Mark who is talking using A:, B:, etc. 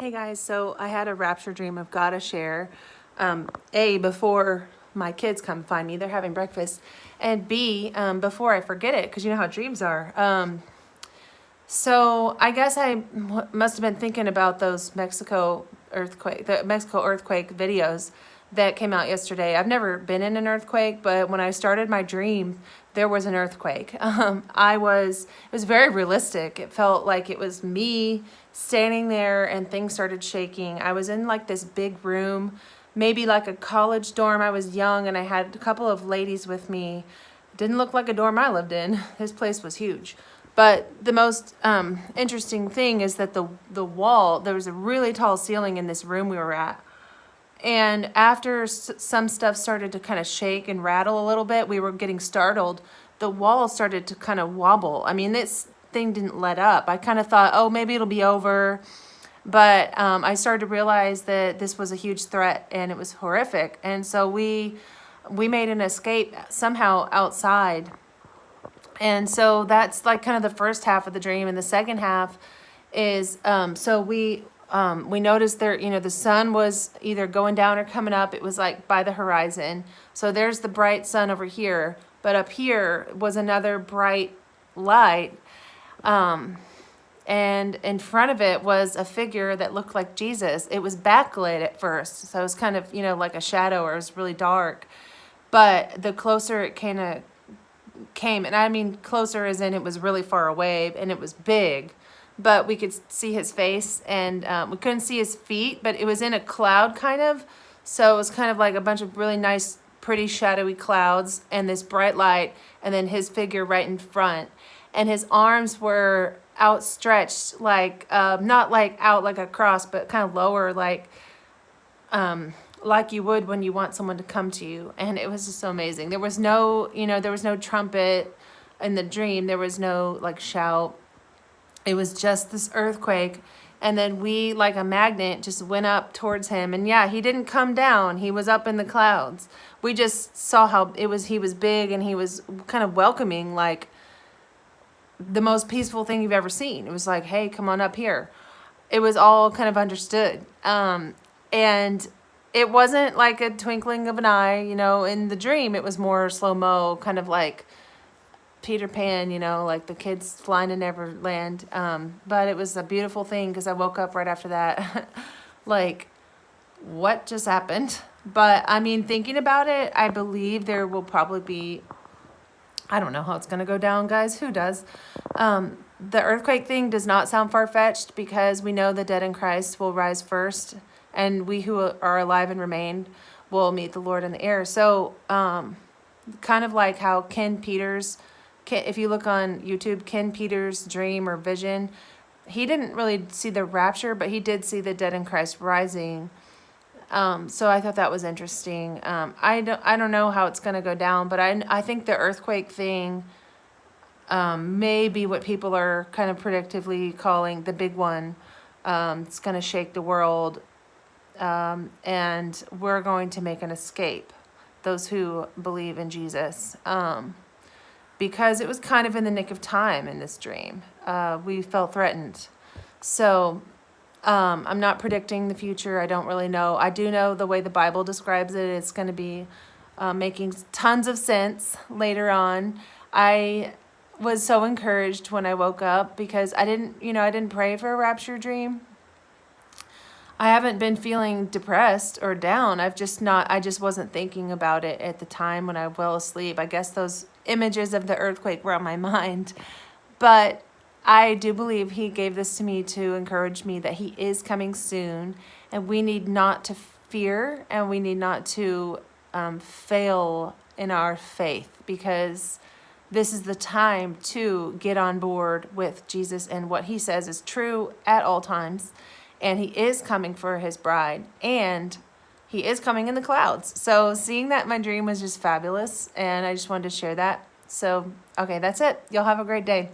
A: Hey guys, so I had a rapture dream I've got to share. A, before my kids come find me, they're having breakfast. And B, before I forget it, because you know how dreams are. So I guess I must have been thinking about those the Mexico earthquake videos that came out yesterday. I've never been in an earthquake, but when I started my dream, there was an earthquake. It was very realistic. It felt like it was me standing there and things started shaking. I was in like this big room, maybe like a college dorm. I was young and I had a couple of ladies with me. Didn't look like a dorm I lived in. This place was huge. But the most interesting thing is that the wall, there was a really tall ceiling in this room we were at. And after some stuff started to kind of shake and rattle a little bit, we were getting startled. The wall started to kind of wobble. I mean, this thing didn't let up. I kind of thought, oh, maybe it'll be over. But I started to realize that this was a huge threat and it was horrific. And so we made an escape somehow outside. And so that's like kind of the first half of the dream. And the second half is, we noticed there, the sun was either going down or coming up. It was like by the horizon. So there's the bright sun over here. But up here was another bright light. And in front of it was a figure that looked like Jesus. It was backlit at first. So it was kind of, like a shadow, or it was really dark. But the closer it kind of came, and I mean closer as in it was really far away and it was big, but we could see his face, and we couldn't see his feet, but it was in a cloud kind of. So it was kind of like a bunch of really nice, pretty shadowy clouds and this bright light, and then his figure right in front. And his arms were outstretched, like not like out like a cross, but kind of lower, like you would when you want someone to come to you. And it was just so amazing. There was no, there was no trumpet in the dream. There was no like shout. It was just this earthquake. And then we, like a magnet, just went up towards him. And yeah, he didn't come down. He was up in the clouds. We just saw how he was big, and he was kind of welcoming, like the most peaceful thing you've ever seen. It was like, hey, come on up here. It was all kind of understood. And it wasn't like a twinkling of an eye, in the dream. It was more slow-mo, kind of like Peter Pan, like the kids flying in Neverland. But it was a beautiful thing because I woke up right after that. Like, what just happened? But I mean, thinking about it, I believe there will probably be, I don't know how it's going to go down, guys. Who does? The earthquake thing does not sound far-fetched because we know the dead in Christ will rise first, and we who are alive and remain will meet the Lord in the air. So kind of like how if you look on YouTube, Ken Peters' dream or vision, he didn't really see the rapture, but he did see the dead in Christ rising. So I thought that was interesting. I don't know how it's going to go down, but I think the earthquake thing may be what people are kind of predictively calling the big one. It's going to shake the world, and we're going to make an escape, those who believe in Jesus, because it was kind of in the nick of time in this dream. We felt threatened. So I'm not predicting the future. I don't really know. I do know the way the Bible describes it, it's going to be making tons of sense later on. I was so encouraged when I woke up because I didn't pray for a rapture dream. I haven't been feeling depressed or down. I just wasn't thinking about it at the time when I fell asleep. I guess those images of the earthquake were on my mind. But I do believe he gave this to me to encourage me that he is coming soon, and we need not to fear, and we need not to fail in our faith, because this is the time to get on board with Jesus, and what he says is true at all times. And he is coming for his bride, and he is coming in the clouds. So seeing that in my dream was just fabulous, and I just wanted to share that. So, okay, that's it. Y'all have a great day.